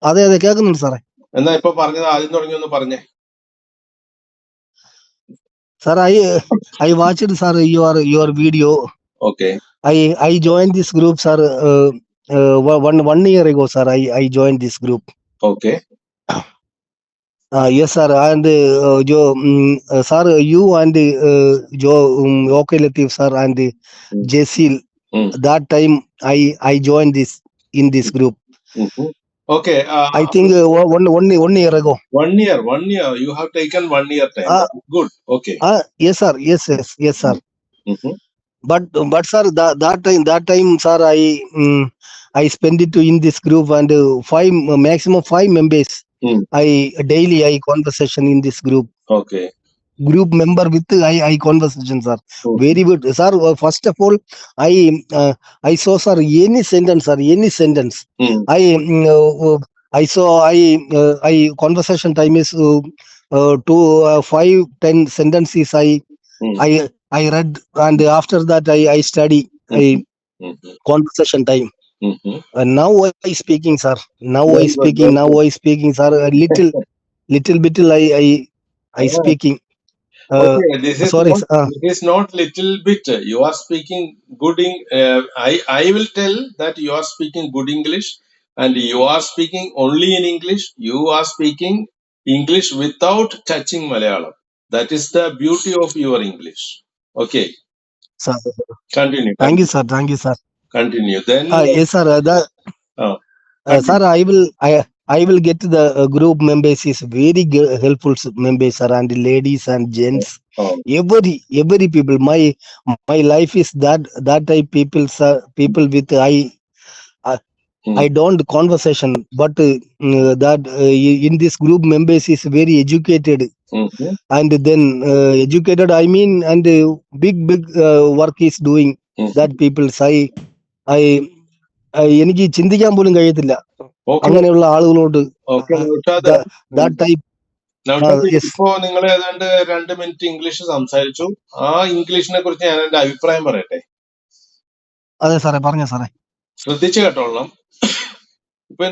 അതെ അതെ കേൾക്കുന്നുണ്ട് സാറേ. എന്നാ ഇപ്പൊ പറഞ്ഞത് ആദ്യം തുടങ്ങി ഒന്ന് പറഞ്ഞേ. Sir, I watched sir your video. Okay. I joined this group, sir. 1 year ago, sir. I joined this group. Okay. Yes, sir. And sir, you and okay, Latif, sir, and Jasil. That time I joined in this group. Okay. I think 1 year ago. 1 year. You have taken 1 year time. Good. Okay. Yes, sir. Yes, sir. But sir, that time, sir, I spend it in this group and maximum 5 members. I daily conversation in this group. Okay. Group member with I conversation, sir. Very good, sir. First of all, I saw, sir, any sentence, sir, any sentence. I saw I conversation time is 5-10 sentences. I read, and after that I study. Conversation time. And now I speaking, sir. Now I speaking, sir. A little bit I speaking. Okay, this Sorry, is not little bit. You are speaking good. I will tell that you are speaking good English, and you are speaking only in English. You are speaking English without touching Malayalam. That is the beauty of your English. Okay. sir. Continue. Thank you, sir. Thank you, sir. Continue. Then. Yes, sir. Sir, I will get the group members is very helpful members, sir, and ladies and gents. Every people. My life is that type people, sir. People with I don't conversation, but that in this group members is very educated. And then educated, I mean, and big work is doing. That people say എനിക്ക് ചിന്തിക്കാൻ പോലും കഴിയത്തില്ല അങ്ങനെയുള്ള ആളുകളോട്. That type. ഇപ്പോ നിങ്ങൾ ഏതാണ്ട് 2 minute English സംസാരിച്ചു. ആ ഇംഗ്ലീഷിനെ കുറിച്ച് ഞാൻ എന്റെ അഭിപ്രായം പറയട്ടെ. അതെ സാറേ, പറഞ്ഞോ സാറേ. ശ്രദ്ധിച്ചു കേട്ടോളണം. ഇപ്പൊ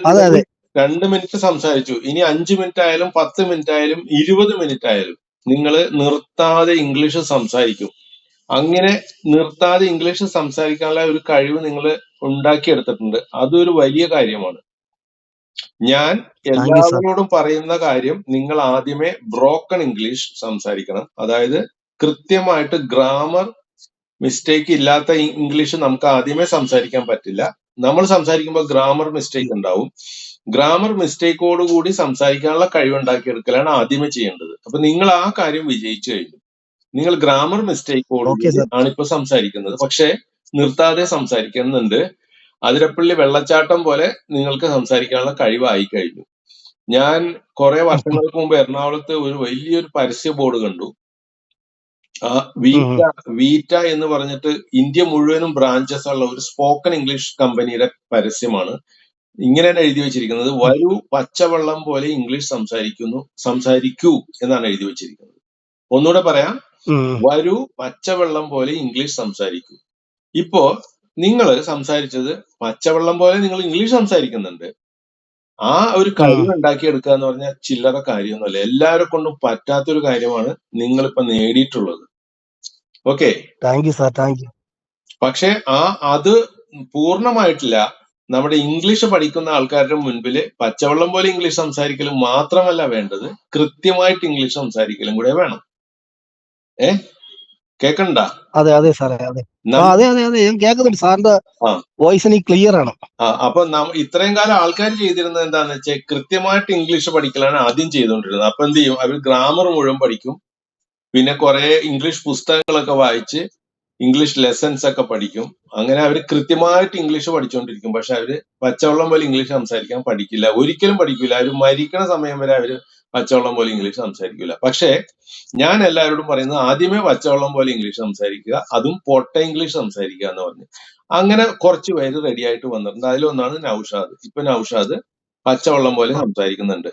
2 മിനിറ്റ് സംസാരിച്ചു. ഇനി 5 മിനിറ്റ് ആയാലും 10 മിനിറ്റ് ആയാലും 20 മിനിറ്റ് ആയാലും നിങ്ങൾ നിർത്താതെ ഇംഗ്ലീഷ് സംസാരിക്കും. അങ്ങനെ നിർത്താതെ ഇംഗ്ലീഷ് സംസാരിക്കാനുള്ള ഒരു കഴിവ് നിങ്ങൾ ഉണ്ടാക്കിയെടുത്തിട്ടുണ്ട്. അതൊരു വലിയ കാര്യമാണ്. ഞാൻ എല്ലാവരോടും പറയുന്ന കാര്യം, നിങ്ങൾ ആദ്യമേ ബ്രോക്കൺ ഇംഗ്ലീഷ് സംസാരിക്കണം. അതായത് കൃത്യമായിട്ട് ഗ്രാമർ മിസ്റ്റേക്ക് ഇല്ലാത്ത ഇംഗ്ലീഷ് നമുക്ക് ആദ്യമേ സംസാരിക്കാൻ പറ്റില്ല. നമ്മൾ സംസാരിക്കുമ്പോൾ ഗ്രാമർ മിസ്റ്റേക്ക് ഉണ്ടാവും. ഗ്രാമർ മിസ്റ്റേക്കോടുകൂടി സംസാരിക്കാനുള്ള കഴിവുണ്ടാക്കിയെടുക്കലാണ് ആദ്യമേ ചെയ്യേണ്ടത്. അപ്പൊ നിങ്ങൾ ആ കാര്യം വിജയിച്ചു കഴിഞ്ഞു. നിങ്ങൾ ഗ്രാമർ മിസ്റ്റേക്കോടുകൂടി ആണ് ഇപ്പൊ സംസാരിക്കുന്നത്. പക്ഷെ നിർത്താതെ സംസാരിക്കുന്നുണ്ട്. അതിരപ്പള്ളി വെള്ളച്ചാട്ടം പോലെ നിങ്ങൾക്ക് സംസാരിക്കാനുള്ള കഴിവായി കഴിഞ്ഞു. ഞാൻ കുറെ വർഷങ്ങൾക്ക് മുമ്പ് എറണാകുളത്ത് ഒരു വലിയൊരു പരസ്യ ബോർഡ് കണ്ടു. വീറ്റ എന്ന് പറഞ്ഞിട്ട് ഇന്ത്യ മുഴുവനും ബ്രാഞ്ചസ് ഉള്ള ഒരു സ്പോക്കൺ ഇംഗ്ലീഷ് കമ്പനിയുടെ പരസ്യമാണ്. ഇങ്ങനെയാണ് എഴുതി വെച്ചിരിക്കുന്നത്: വരൂ പച്ചവെള്ളം പോലെ ഇംഗ്ലീഷ് സംസാരിക്കൂ എന്നാണ് എഴുതി വെച്ചിരിക്കുന്നത്. ഒന്നുകൂടെ പറയാം: വരൂ പച്ചവെള്ളം പോലെ ഇംഗ്ലീഷ് സംസാരിക്കൂ. ഇപ്പോ നിങ്ങൾ സംസാരിച്ചത് പച്ചവെള്ളം പോലെ നിങ്ങൾ ഇംഗ്ലീഷ് സംസാരിക്കുന്നുണ്ട്. ആ ഒരു കഴിവ് ഉണ്ടാക്കിയെടുക്കുക എന്ന് പറഞ്ഞാൽ ചില്ലറ കാര്യമൊന്നുമല്ല. എല്ലാവരെ കൊണ്ടും പറ്റാത്തൊരു കാര്യമാണ് നിങ്ങളിപ്പോ നേടിയിട്ടുള്ളത്. ഓക്കെ, പക്ഷെ അത് പൂർണ്ണമായിട്ടില്ല. നമ്മുടെ ഇംഗ്ലീഷ് പഠിക്കുന്ന ആൾക്കാരുടെ മുൻപില് പച്ചവെള്ളം പോലെ ഇംഗ്ലീഷ് സംസാരിക്കലും മാത്രമല്ല വേണ്ടത്, കൃത്യമായിട്ട് ഇംഗ്ലീഷ് സംസാരിക്കലും കൂടെ വേണം. കേക്കണ്ട? അതെ അതെ സാറേ, അതെ അതെ അതെ അതെ കേൾക്കുന്നുണ്ട്. സാറിന്റെ വോയിസ് എനിക്ക് ക്ലിയർ ആണ്. അപ്പൊ ഇത്രയും കാലം ആൾക്കാർ ചെയ്തിരുന്നത് എന്താന്ന് വെച്ചാൽ കൃത്യമായിട്ട് ഇംഗ്ലീഷ് പഠിക്കലാണ് ആദ്യം ചെയ്തുകൊണ്ടിരുന്നത്. അപ്പൊ എന്ത് ചെയ്യും? അവർ ഗ്രാമർ മുഴുവൻ പഠിക്കും. പിന്നെ കുറെ ഇംഗ്ലീഷ് പുസ്തകങ്ങളൊക്കെ വായിച്ച് ഇംഗ്ലീഷ് ലെസൺസ് ഒക്കെ പഠിക്കും. അങ്ങനെ അവർ കൃത്യമായിട്ട് ഇംഗ്ലീഷ് പഠിച്ചുകൊണ്ടിരിക്കും. പക്ഷെ അവര് പച്ചവെള്ളം പോലെ ഇംഗ്ലീഷ് സംസാരിക്കാൻ പഠിക്കില്ല, ഒരിക്കലും പഠിക്കില്ല. അവർ മരിക്കണ സമയം വരെ അവര് പച്ചവെള്ളം പോലെ ഇംഗ്ലീഷ് സംസാരിക്കില്ല. പക്ഷെ ഞാൻ എല്ലാവരോടും പറയുന്നത് ആദ്യമേ പച്ചവെള്ളം പോലെ ഇംഗ്ലീഷ് സംസാരിക്കുക, അതും പൊട്ട ഇംഗ്ലീഷ് സംസാരിക്കുക എന്ന് പറഞ്ഞു. അങ്ങനെ കുറച്ച് പേര് റെഡി ആയിട്ട് വന്നിട്ടുണ്ട്. അതിലൊന്നാണ് നൗഷാദ്. ഇപ്പൊ നൗഷാദ് പച്ചവെള്ളം പോലെ സംസാരിക്കുന്നുണ്ട്.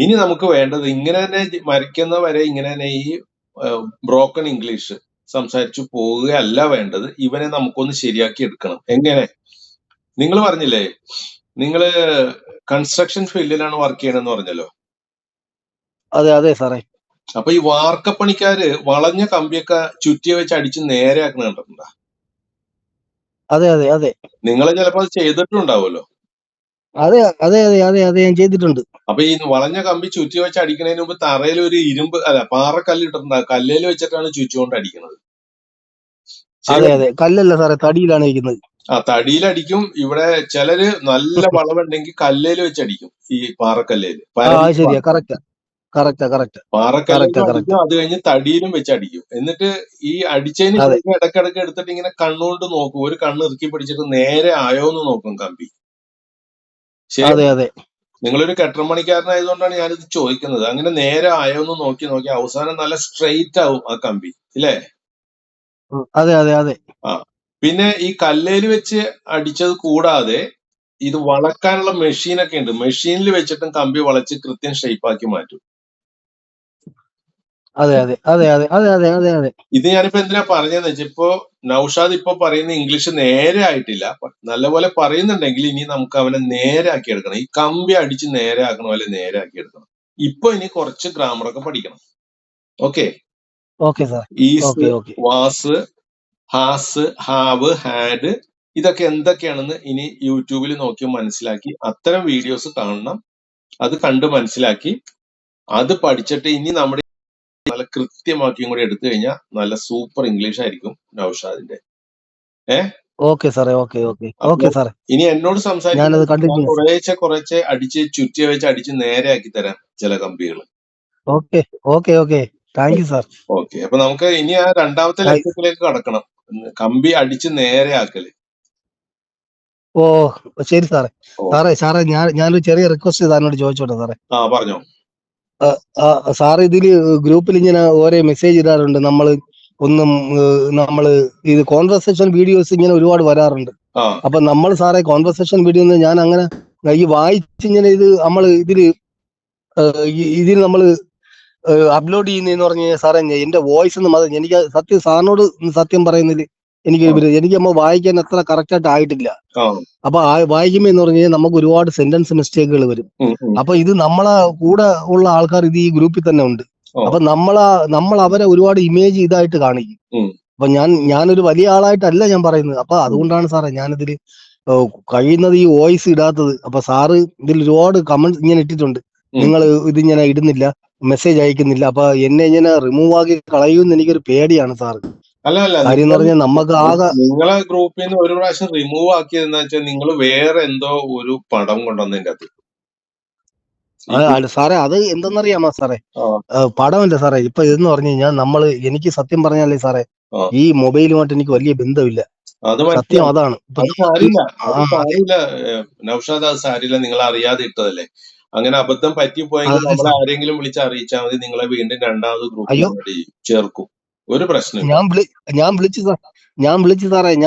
ഇനി നമുക്ക് വേണ്ടത് ഇങ്ങനെ തന്നെ മരിക്കുന്ന വരെ ഇങ്ങനെ തന്നെ ഈ ബ്രോക്കൺ ഇംഗ്ലീഷ് സംസാരിച്ചു പോവുകയല്ല വേണ്ടത്. ഇവനെ നമുക്കൊന്ന് ശരിയാക്കി എടുക്കണം. എങ്ങനെ? നിങ്ങൾ പറഞ്ഞില്ലേ നിങ്ങള് കൺസ്ട്രക്ഷൻ ഫീൽഡിലാണ് വർക്ക് ചെയ്യണമെന്ന് പറഞ്ഞല്ലോ. അതെ അതെ സാറേ. അപ്പൊ ഈ വാർക്കപ്പണിക്കാര് വളഞ്ഞ കമ്പിയൊക്കെ ചുറ്റിയ വെച്ച് അടിച്ച് നേരെ ആക്കണ കണ്ടിട്ടുണ്ടോ? അതെ അതെ അതെ നിങ്ങൾ ചിലപ്പോൾ അത് ചെയ്തിട്ടുണ്ടാവുമല്ലോ. അതെ അതെ അതെ അതെ അതെ ഞാൻ ചെയ്തിട്ടുണ്ട്. അപ്പൊ ഈ വളഞ്ഞ കമ്പി ചുറ്റി വെച്ച് അടിക്കുന്നതിന് മുമ്പ് തറയിൽ ഒരു പാറക്കല്ല് ഇട്ടിട്ടുണ്ടാവും. കല്ലേല് വെച്ചിട്ടാണ് ചുറ്റുകൊണ്ട് അടിക്കുന്നത്. അതെ അതെ കല്ലല്ല സാറേ, തടിയിലാണ് ഇരിക്കുന്നത്. തടിയിലടിക്കും. ഇവിടെ ചിലര് നല്ല വളവുണ്ടെങ്കിൽ കല്ലേല് വെച്ച് അടിക്കും. ഈ പാറക്കല്ലേല് ശരിയാ, കറക്റ്റാ കറക്റ്റാ കറക്റ്റ് പാറക്കല്ലിലും കറക്റ്റ് അടിക്കും. അത് കഴിഞ്ഞ് തടിയിലും വെച്ച് അടിക്കും. എന്നിട്ട് ഈ അടിച്ചതിന് അതെ ശേഷം ഇടക്കിടക്ക് എടുത്തിട്ട് ഇങ്ങനെ കണ്ണുകൊണ്ട് നോക്കും. ഒരു കണ്ണ് ഇറുക്കി പിടിച്ചിട്ട് നേരെ ആയോന്ന് നോക്കും കമ്പി. ശരി, അതെ അതെ നിങ്ങളൊരു കെട്ടറമണിക്കാരനായതുകൊണ്ടാണ് ഞാനിത് ചോദിക്കുന്നത്. അങ്ങനെ നേരെ ആയോന്ന് നോക്കി നോക്കി അവസാനം നല്ല സ്ട്രെയിറ്റ് ആവും ആ കമ്പി, ഇല്ലേ? അതെ അതെ അതെ പിന്നെ ഈ കല്ലേല് വെച്ച് അടിച്ചത് കൂടാതെ ഇത് വളക്കാനുള്ള മെഷീനൊക്കെ ഉണ്ട്. മെഷീനിൽ വെച്ചിട്ടും കമ്പി വളച്ച് കൃത്യം ഷേപ്പാക്കി മാറ്റും. അതെ അതെ അതെ അതെ അതെ അതെ അതെ അതെ ഇത് ഞാനിപ്പോ എന്തിനാ പറഞ്ഞതെന്ന് വെച്ചാൽ, ഇപ്പോ നൗഷാദ് ഇപ്പൊ പറയുന്ന ഇംഗ്ലീഷ് നേരെ ആയിട്ടില്ല. നല്ലപോലെ പറയുന്നുണ്ടെങ്കിൽ ഇനി നമുക്ക് അവനെ നേരെ ആക്കി എടുക്കണം. ഈ കമ്പി അടിച്ച് നേരെ ആക്കണ പോലെ നേരെ ആക്കി എടുക്കണം. ഇപ്പൊ ഇനി കുറച്ച് ഗ്രാമറൊക്കെ പഠിക്കണം. Okay, okay sir. Is, okay was, has, have, had, ഇതൊക്കെ എന്തൊക്കെയാണെന്ന് ഇനി യൂട്യൂബിൽ നോക്കി മനസ്സിലാക്കി അത്തരം വീഡിയോസ് കാണണം. അത് കണ്ട് മനസ്സിലാക്കി അത് പഠിച്ചിട്ട് ഇനി നമ്മുടെ നല്ല കൃത്യമാക്കിയും കൂടി എടുത്തു കഴിഞ്ഞാൽ നല്ല സൂപ്പർ ഇംഗ്ലീഷ് ആയിരിക്കും നൗഷാദിന്റെ. ഓക്കെ സാറേ. ഓക്കെ ഓക്കെ അപ്പൊ ഓക്കെ സാറേ, ഇനി എന്നോട് ഞാനത് സംസാരിക്കുന്നത് ഞാൻ കണ്ടിന്യൂസ്. കുറേശ്ശെ അടിച്ച് ചുറ്റിയ വെച്ച് അടിച്ച് നേരെ ആക്കി തരാം ചില കമ്പികൾ. Okay okay okay thank you sir. Okay, അപ്പൊ നമുക്ക് ഇനി ആ രണ്ടാമത്തെ ലക്ഷ്യത്തിലേക്ക് കടക്കണം. കമ്പി അടിച്ച് നേരെ ആക്കല്. ഓ ശരി സാറേ. സാറേ ഞാനൊരു ചെറിയ റിക്വസ്റ്റ് സാറിനോട് ചോദിച്ചോട്ടെ സാറേ? പറഞ്ഞോ. സാറ് ഇതില് ഗ്രൂപ്പിൽ ഇങ്ങനെ ഓരോ മെസ്സേജ് ഇടാറുണ്ട്. നമ്മള് ഇത് കോൺവെർസേഷൻ വീഡിയോസ് ഇങ്ങനെ ഒരുപാട് വരാറുണ്ട്. അപ്പൊ നമ്മൾ സാറേ കോൺവെർസേഷൻ വീഡിയോ ഞാൻ അങ്ങനെ ഈ വായിച്ചിങ്ങനെ ഇതിൽ നമ്മള് അപ്ലോഡ് ചെയ്യുന്നതെന്ന് പറഞ്ഞു കഴിഞ്ഞാൽ സാറേ, എന്റെ വോയിസ് ഒന്നും എനിക്ക് സാറിനോട് സത്യം പറയുന്നതിൽ എനിക്ക് നമ്മൾ വായിക്കാൻ അത്ര കറക്റ്റ് ആയിട്ട് ആയിട്ടില്ല. അപ്പൊ വായിക്കുമ്പോ എന്ന് പറഞ്ഞു കഴിഞ്ഞാൽ നമുക്ക് ഒരുപാട് സെന്റൻസ് മിസ്റ്റേക്കുകൾ വരും. അപ്പൊ ഇത് നമ്മളെ കൂടെ ഉള്ള ആൾക്കാർ ഇത് ഈ ഗ്രൂപ്പിൽ തന്നെ ഉണ്ട്. അപ്പൊ നമ്മൾ അവരെ ഒരുപാട് ഇമേജ് ഇതായിട്ട് കാണിക്കും. അപ്പൊ ഞാനൊരു വലിയ ആളായിട്ടല്ല ഞാൻ പറയുന്നത്. അപ്പൊ അതുകൊണ്ടാണ് സാറേ ഞാനിതിൽ കഴിയുന്നത് ഈ വോയിസ് ഇടാത്തത്. അപ്പൊ സാറ് ഇതിൽ ഒരുപാട് കമന്റ്സ് ഇങ്ങനെ ഇട്ടിട്ടുണ്ട്, നിങ്ങൾ ഇതിങ്ങനെ ഇടുന്നില്ല, മെസ്സേജ് അയക്കുന്നില്ല. അപ്പൊ എന്നെ ഇങ്ങനെ റിമൂവ് ആക്കി കളയുമെന്ന് എനിക്കൊരു പേടിയാണ് സാറ്. കാര്യം എന്ന് പറഞ്ഞാൽ നമുക്ക് നിങ്ങളെ ഗ്രൂപ്പിൽ നിന്ന് ഒരു പ്രാവശ്യം റിമൂവ് ആക്കിയതെന്ന് വെച്ചാൽ നിങ്ങൾ വേറെ എന്തോ ഒരു പടം കൊണ്ടുവന്നതിന്റെ അത്. സാറേ അത് എന്തെന്നറിയാമോ സാറേ? പടമല്ല സാറേ. ഇപ്പൊ ഇതെന്ന് പറഞ്ഞു കഴിഞ്ഞാൽ എനിക്ക് സത്യം പറഞ്ഞാലേ സാറേ, ഈ മൊബൈലുമായിട്ട് എനിക്ക് വലിയ ബന്ധമില്ല. സത്യം അതാണ്. നൗഷാദ്, അത് സാരില്ല, നിങ്ങൾ അറിയാതെ ഇട്ടതല്ലേ. അങ്ങനെ അബദ്ധം പറ്റിപ്പോയെങ്കിൽ നമ്മളെ ആരെങ്കിലും വിളിച്ച് അറിയിച്ചാൽ മതി. നിങ്ങളെ വീണ്ടും രണ്ടാമത് ഗ്രൂപ്പിൽ ചേർക്കും. ഒരു പ്രശ്നം ഞാൻ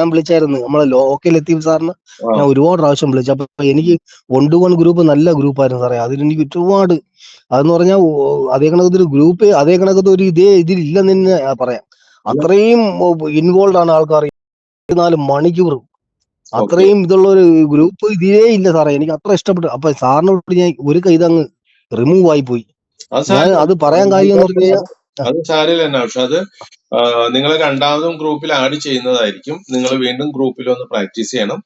വിളിച്ചായിരുന്നു നമ്മളെ ലോക്കൽ ലത്തീഫ് സാറിന്. ഞാൻ ഒരുപാട് പ്രാവശ്യം വിളിച്ചു. അപ്പൊ എനിക്ക് 1-to-1 ഗ്രൂപ്പ് നല്ല ഗ്രൂപ്പായിരുന്നു സാറേ. അതിലെനിക്ക് ഒരുപാട് അതെന്ന് പറഞ്ഞാൽ അതേ കണക്കത്തൊരു ഗ്രൂപ്പ് അതേ കണക്കത്തൊരു ഇതിലില്ലെന്ന് തന്നെ പറയാം. അത്രയും ഇൻവോൾവ് ആണ് ആൾക്കാർ. 4 മണിക്കൂർ അത്രയും ഇതുള്ള ഒരു ഗ്രൂപ്പ് ഇതേ ഇല്ല സാറേ. എനിക്ക് അത്ര ഇഷ്ടപ്പെട്ടു. അപ്പൊ സാറിനോട് ഞാൻ ഒരു ഇതങ്ങ് റിമൂവ് ആയി പോയി. ഞാൻ അത് പറയാൻ കാര്യം എന്ന് പറഞ്ഞു കഴിഞ്ഞാൽ അത് സാരില്ല നൗഷാദ്. നിങ്ങൾ രണ്ടാമതും ഗ്രൂപ്പിൽ ആഡ് ചെയ്യുന്നതായിരിക്കും. നിങ്ങൾ വീണ്ടും ഗ്രൂപ്പിൽ ഒന്ന് പ്രാക്ടീസ് ചെയ്യണം.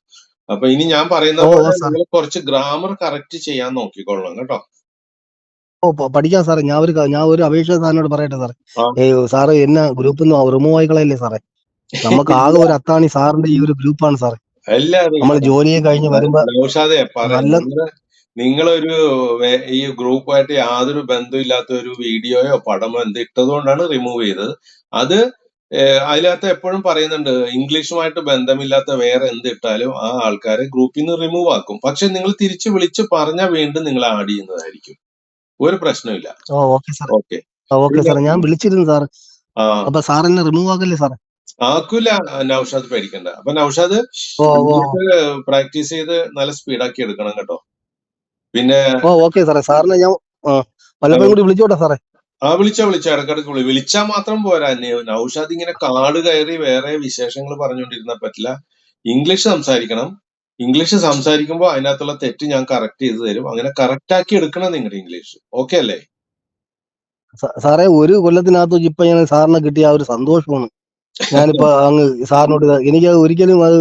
അപ്പൊ ഇനി ഞാൻ പറയുന്ന പോലെ നിങ്ങൾ കുറച്ച് ഗ്രാമർ കറക്റ്റ് ചെയ്യാൻ നോക്കിക്കൊള്ളണം കേട്ടോ. പഠിക്കാം സാറേ. ഞാൻ ഒരു അപേക്ഷ സാറിനോട് പറയട്ടെ സാറേ? സാറ് എന്നെ ഗ്രൂപ്പിൽ നിന്ന് റിമൂവ് ആയി കളയല്ലേ സാറേ? നമുക്ക് ആകെ ഒരു അത്താണി സാറിന്റെ ഈ ഒരു ഗ്രൂപ്പാണ് സാറേ. നമ്മൾ ജോലിയെ കഴിഞ്ഞ് വരുമ്പോ നൗഷാദെ നിങ്ങളൊരു ഈ ഗ്രൂപ്പായിട്ട് യാതൊരു ബന്ധമില്ലാത്ത ഒരു വീഡിയോയോ പടമോ എന്ത് ഇട്ടതുകൊണ്ടാണ് റിമൂവ് ചെയ്തത്. അത് അതിനകത്ത് എപ്പോഴും പറയുന്നുണ്ട്, ഇംഗ്ലീഷുമായിട്ട് ബന്ധമില്ലാത്ത വേറെ എന്ത് ഇട്ടാലും ആ ആൾക്കാരെ ഗ്രൂപ്പിൽ നിന്ന് റിമൂവ് ആക്കും. പക്ഷെ നിങ്ങൾ തിരിച്ചു വിളിച്ച് പറഞ്ഞാൽ വീണ്ടും നിങ്ങൾ ആഡ് ചെയ്യുന്നതായിരിക്കും. ഒരു പ്രശ്നമില്ല. ഓക്കെ സാറേ, ഞാൻ വിളിച്ചിരുന്നു സാർ. അപ്പൊ സാർ എന്നെ റിമൂവ് ആക്കല്ലേ സാറേ? ആക്കൂല നൗഷാദ്, പേടിക്കണ്ട. അപ്പൊ നൗഷാദ് പ്രാക്ടീസ് ചെയ്ത് നല്ല സ്പീഡാക്കി എടുക്കണം കേട്ടോ. പിന്നെ ഓക്കെ സാറേ. സാറിനെ ഞാൻ പലപ്പോഴും കൂടി വിളിച്ചോട്ടെ സാറേ? വിളിച്ചോ ഇടക്കിടക്ക് വിളിച്ചാൽ മാത്രം പോരാ. നൗഷാദ് ഇങ്ങനെ കാട് കയറി വേറെ വിശേഷങ്ങൾ പറഞ്ഞുകൊണ്ടിരുന്നാൽ പറ്റില്ല. ഇംഗ്ലീഷ് സംസാരിക്കണം. ഇംഗ്ലീഷ് സംസാരിക്കുമ്പോൾ അതിനകത്തുള്ള തെറ്റ് ഞാൻ കറക്റ്റ് ചെയ്ത് തരും. അങ്ങനെ കറക്റ്റ് ആക്കി എടുക്കണം നിങ്ങളുടെ ഇംഗ്ലീഷ്. ഓക്കെ അല്ലേ? സാറേ, ഒരു കൊല്ലത്തിനകത്ത് ഇപ്പൊ ഞാൻ സാറിനെ കിട്ടിയ ആ ഒരു സന്തോഷമാണ്. ഞാനിപ്പോ അങ്ങ് സാറിനോട് എനിക്ക് ഒരിക്കലും അത്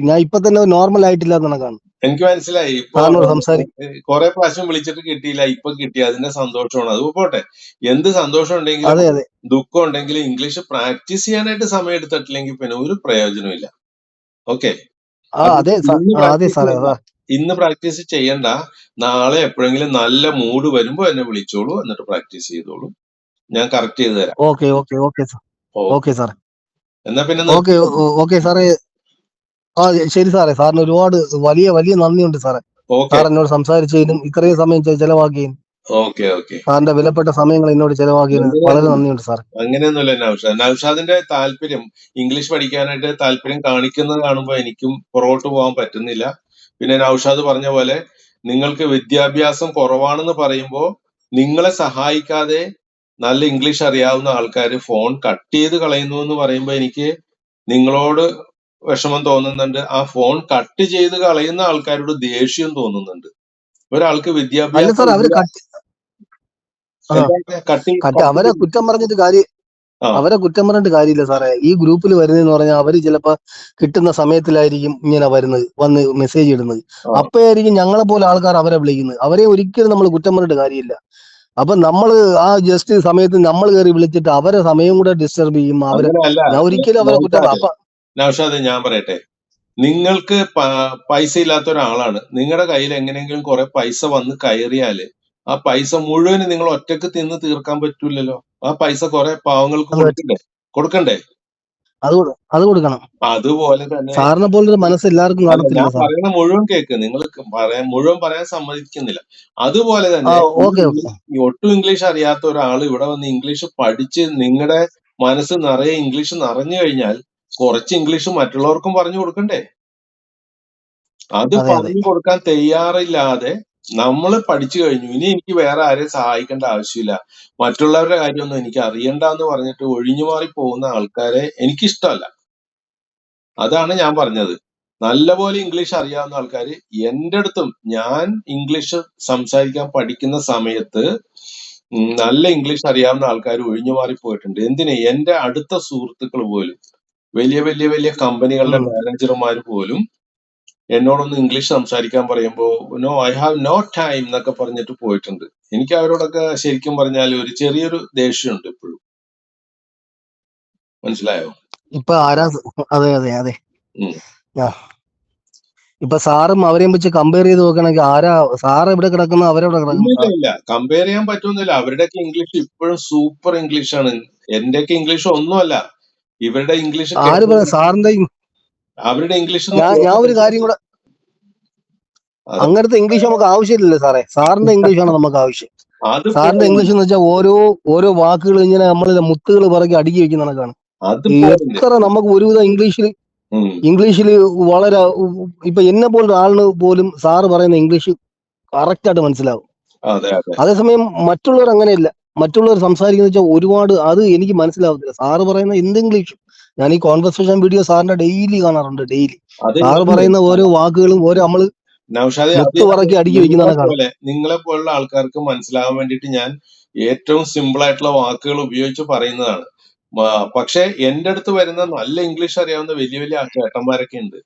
ഞാൻ ഇപ്പൊ തന്നെ നോർമൽ ആയിട്ടില്ല കണക്കാണ്. എനിക്ക് മനസ്സിലായി. ഇപ്പൊ സാറിനോട് സംസാരിക്കും. കുറെ പ്രാവശ്യം വിളിച്ചിട്ട് കിട്ടിയില്ല, ഇപ്പൊ കിട്ടി, അതിന്റെ സന്തോഷമാണ്. അത് പോട്ടെ. എന്ത് സന്തോഷം ഉണ്ടെങ്കിലും അതെ അതെ ദുഃഖം ഉണ്ടെങ്കിലും ഇംഗ്ലീഷ് പ്രാക്ടീസ് ചെയ്യാനായിട്ട് സമയം എടുത്തിട്ടില്ലെങ്കിൽ പിന്നെ ഒരു പ്രയോജനവും ഇല്ല. ഓക്കെ, അതെ അതെ സാറേ. ഇന്ന് പ്രാക്ടീസ് ചെയ്യണ്ട. നാളെ എപ്പോഴെങ്കിലും നല്ല മൂഡ് വരുമ്പോ എന്നെ വിളിച്ചോളൂ, എന്നിട്ട് പ്രാക്ടീസ് ചെയ്തോളൂ. ഞാൻ കറക്റ്റ് ചെയ്ത് തരാം. ഓക്കെ ഓക്കെ ഓക്കെ ഓക്കെ സാറേ. എന്നാ പിന്നെ ഓക്കെ സാറേ. ശരി സാറേ. സാറിന് ഒരുപാട് വലിയ വലിയ നന്ദിയുണ്ട് സാറേ. സാർ എന്നോട് സംസാരിച്ചതിനും ഇത്രയും സമയം ചെലവാക്കിയതിനും, ഓക്കെ ഓക്കെ, സാറിന്റെ വിലപ്പെട്ട സമയങ്ങൾ എന്നോട് ചെലവാക്കിയതിന് വളരെ നന്ദിയുണ്ട് സാർ. അങ്ങനെയൊന്നുമില്ല നൗഷാദ്. നൗഷാദിന്റെ താല്പര്യം, ഇംഗ്ലീഷ് പഠിക്കാനായിട്ട് താല്പര്യം കാണിക്കുന്നത് കാണുമ്പോൾ എനിക്കും പുറകോട്ട് പോകാൻ പറ്റുന്നില്ല. പിന്നെ നൗഷാദ് പറഞ്ഞ പോലെ നിങ്ങൾക്ക് വിദ്യാഭ്യാസം കുറവാണെന്ന് പറയുമ്പോൾ നിങ്ങളെ സഹായിക്കാതെ നല്ല ഇംഗ്ലീഷ് അറിയാവുന്ന ആൾക്കാർ ഫോൺ കട്ട് ചെയ്ത് കളയുന്നു എന്ന് പറയുമ്പോൾ എനിക്ക് നിങ്ങളോട് വിഷമം തോന്നുന്നുണ്ട്. ആ ഫോൺ കട്ട് ചെയ്ത് കളയുന്ന ആൾക്കാരോട് ദേഷ്യം തോന്നുന്നുണ്ട്. ഒരാൾക്ക് വിദ്യാഭ്യാസം അവരെ കുറ്റം പറഞ്ഞിട്ട് കാര്യമില്ല സാറേ. ഈ ഗ്രൂപ്പിൽ വരുന്നതെന്ന് പറഞ്ഞാൽ അവര് ചിലപ്പോ കിട്ടുന്ന സമയത്തിലായിരിക്കും ഇങ്ങനെ വരുന്നത്, വന്ന് മെസ്സേജ് ഇടുന്നത്. അപ്പോഴായിരിക്കും ഞങ്ങളെ പോലെ ആൾക്കാർ അവരെ വിളിക്കുന്നത്. അവരെ ഒരിക്കലും നമ്മൾ കുറ്റം പറഞ്ഞിട്ട് കാര്യമില്ല. അപ്പൊ നമ്മള് ആ ജസ്റ്റ് സമയത്ത് നമ്മൾ കയറി വിളിച്ചിട്ട് അവരെ സമയം കൂടെ ഡിസ്റ്റർബ് ചെയ്യും. ഞാൻ ഒരിക്കലും അവരെ കുറ്റം. അപ്പൊ നൗഷാദ്, ഞാൻ പറയട്ടെ, നിങ്ങൾക്ക് പൈസ ഇല്ലാത്ത ഒരാളാണ്. നിങ്ങളുടെ കയ്യിൽ എങ്ങനെയെങ്കിലും കുറെ പൈസ വന്ന് കയറിയാല് ആ പൈസ മുഴുവനും നിങ്ങൾ ഒറ്റക്ക് തിന്ന് തീർക്കാൻ പറ്റൂലല്ലോ. ആ പൈസ കുറെ പാവങ്ങൾക്ക് കൊടുക്കണ്ടേ? അത് കൊടുക്കണം. അതുപോലെ തന്നെ സാറിനെ പോലൊരു മനസ്സ് എല്ലാവർക്കും കാണത്തില്ല. ഞാൻ പറയുന്ന മുഴുവൻ കേക്ക്, നിങ്ങൾ മുഴുവൻ പറയാൻ സമ്മതിക്കുന്നില്ല. അതുപോലെ തന്നെ ഒട്ടും ഇംഗ്ലീഷ് അറിയാത്ത ഒരാൾ ഇവിടെ വന്ന് ഇംഗ്ലീഷ് പഠിച്ച് നിങ്ങളുടെ മനസ്സ് നിറയെ ഇംഗ്ലീഷ് നിറഞ്ഞു കഴിഞ്ഞാൽ കുറച്ച് ഇംഗ്ലീഷ് മറ്റുള്ളവർക്കും പറഞ്ഞു കൊടുക്കണ്ടേ? അത് പറഞ്ഞു കൊടുക്കാൻ തയ്യാറില്ലാതെ നമ്മൾ പഠിച്ചു കഴിഞ്ഞു, ഇനി എനിക്ക് വേറെ ആരെയും സഹായിക്കേണ്ട ആവശ്യമില്ല, മറ്റുള്ളവരുടെ കാര്യമൊന്നും എനിക്ക് അറിയണ്ട എന്ന് പറഞ്ഞിട്ട് ഒഴിഞ്ഞു മാറി പോകുന്ന ആൾക്കാരെ എനിക്കിഷ്ടമല്ല. അതാണ് ഞാൻ പറഞ്ഞത്. നല്ലപോലെ ഇംഗ്ലീഷ് അറിയാവുന്ന ആൾക്കാർ എൻ്റെ അടുത്തും, ഞാൻ ഇംഗ്ലീഷ് സംസാരിക്കാൻ പഠിക്കുന്ന സമയത്ത് നല്ല ഇംഗ്ലീഷ് അറിയാവുന്ന ആൾക്കാർ ഒഴിഞ്ഞു മാറി പോയിട്ടുണ്ട്. എന്തിന്? എൻ്റെ അടുത്ത സുഹൃത്തുക്കൾ പോലും, വലിയ വലിയ വലിയ കമ്പനികളുടെ മാനേജർമാർ പോലും എന്നോടൊന്ന് ഇംഗ്ലീഷ് സംസാരിക്കാൻ പറയുമ്പോൾ no, I have no time എന്നൊക്കെ പറഞ്ഞിട്ട് പോയിട്ടുണ്ട്. എനിക്ക് അവരോടൊക്കെ ശരിക്കും പറഞ്ഞാൽ ഒരു ചെറിയൊരു ദേഷ്യമുണ്ട് ഇപ്പോഴും. മനസ്സിലായോ? അതെ അതെ അതെ. ഇപ്പൊ സാറും അവരെയും വെച്ച് കമ്പയർ ചെയ്ത് നോക്കണമെങ്കിൽ സാറ് എവിടെ കിടക്കുന്ന അവരെവിടെ കിടക്കും? ഇല്ല, കമ്പയർ ചെയ്യാൻ പറ്റുന്നില്ല. അവരുടെയൊക്കെ ഇംഗ്ലീഷ് ഇപ്പോഴും സൂപ്പർ ഇംഗ്ലീഷാണ്. എന്റെയൊക്കെ ഇംഗ്ലീഷ് ഒന്നുമല്ല. ഇവരുടെ ഇംഗ്ലീഷ് സാറിന്റെ അവരുടെ ഇംഗ്ലീഷ് ഞാൻ ഒരു കാര്യം കൂടെ, അങ്ങനത്തെ ഇംഗ്ലീഷ് നമുക്ക് ആവശ്യമില്ലല്ലോ സാറേ. സാറിന്റെ ഇംഗ്ലീഷാണ് നമുക്ക് ആവശ്യം. സാറിന്റെ ഇംഗ്ലീഷ് എന്ന് വെച്ചാൽ ഓരോ വാക്കുകൾ ഇങ്ങനെ നമ്മൾ മുത്തുകൾ പറക്കി അടുക്കി വെക്കുന്ന കണക്കാണ്. എത്ര നമുക്ക് ഒരുവിധം ഇംഗ്ലീഷിൽ വളരെ, ഇപ്പൊ എന്നെ പോലൊരു ആളിന് പോലും സാറ് പറയുന്ന ഇംഗ്ലീഷ് കറക്റ്റ് ആയിട്ട് മനസ്സിലാവും. അതേസമയം മറ്റുള്ളവർ അങ്ങനെയല്ല. മറ്റുള്ളവർ സംസാരിക്കുന്ന വെച്ചാൽ ഒരുപാട് അത് എനിക്ക് മനസ്സിലാവത്തില്ല. സാറ് പറയുന്ന എന്ത് ഇംഗ്ലീഷും, ഞാൻ ഈ കോൺവെർസേഷൻ വീഡിയോ സാറിന്റെ ഡെയിലി കാണാറുണ്ട്. ഡെയിലി സാറ് പറയുന്ന ഓരോ വാക്കുകളും നമ്മള് പറക്കി അടുക്കി വെക്കുന്നതാണ്. നിങ്ങളെ പോലുള്ള ആൾക്കാർക്ക് മനസ്സിലാവാൻ വേണ്ടിയിട്ട് ഞാൻ ഏറ്റവും സിമ്പിൾ ആയിട്ടുള്ള വാക്കുകൾ ഉപയോഗിച്ച് പറയുന്നതാണ്. പക്ഷെ എന്റെ അടുത്ത് വരുന്ന നല്ല ഇംഗ്ലീഷ് അറിയാവുന്ന വലിയ വലിയ ചേട്ടന്മാരൊക്കെ ഉണ്ട്.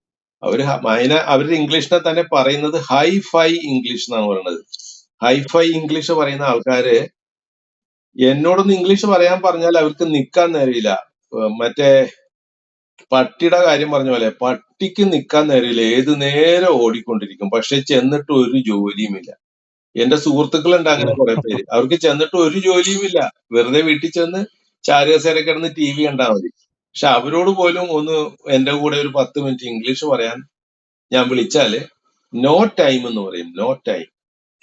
അവരുടെ ഇംഗ്ലീഷിനെ തന്നെ പറയുന്നത് ഹൈഫൈ ഇംഗ്ലീഷ് എന്നാണ് പറയുന്നത്. ഹൈഫൈ ഇംഗ്ലീഷ് പറയുന്ന ആൾക്കാര് എന്നോടൊന്ന് ഇംഗ്ലീഷ് പറയാൻ പറഞ്ഞാൽ അവർക്ക് നിക്കാൻ നേരമില്ല. മറ്റേ പട്ടിയുടെ കാര്യം പറഞ്ഞ പോലെ പട്ടിക്ക് നിക്കാൻ നേരമില്ല, ഏത് നേരം ഓടിക്കൊണ്ടിരിക്കും. പക്ഷെ ചെന്നിട്ട് ഒരു ജോലിയുമില്ല. എന്റെ സുഹൃത്തുക്കളുണ്ട് അങ്ങനെ കുറെ പേര്. അവർക്ക് ചെന്നിട്ട് ഒരു ജോലിയുമില്ല, വെറുതെ വീട്ടിൽ ചെന്ന് ചാരുകസേര കിടന്ന് TV കണ്ടാൽ മതി. പക്ഷെ അവരോട് പോലും ഒന്ന് എന്റെ കൂടെ ഒരു 10 മിനിറ്റ് ഇംഗ്ലീഷ് പറയാൻ ഞാൻ വിളിച്ചാല് നോ ടൈം എന്ന് പറയും. No time.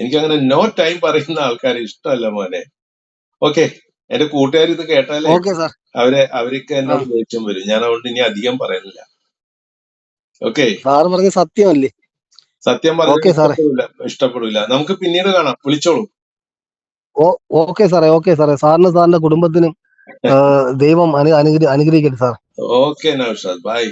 എനിക്കങ്ങനെ നോ ടൈം പറയുന്ന ആൾക്കാരെ ഇഷ്ടമല്ല മോനെ. ഓക്കെ, എന്റെ കൂട്ടുകാർ ഇത് കേട്ടാലേ അവർക്ക് എന്നോട് ദേഷ്യം വരും. ഞാൻ അതുകൊണ്ട് ഇനി അധികം പറയുന്നില്ല. ഓക്കെ, സത്യമല്ലേ? സത്യം പറഞ്ഞാൽ ഇഷ്ടപ്പെടില്ല. നമുക്ക് പിന്നീട് കാണാം. വിളിച്ചോളൂ. ഓക്കെ സാറേ. സാറിനും സാറിന്റെ കുടുംബത്തിനും ദൈവം അനുഗ്രഹിക്കട്ടെ സാർ. Okay Naushad, by.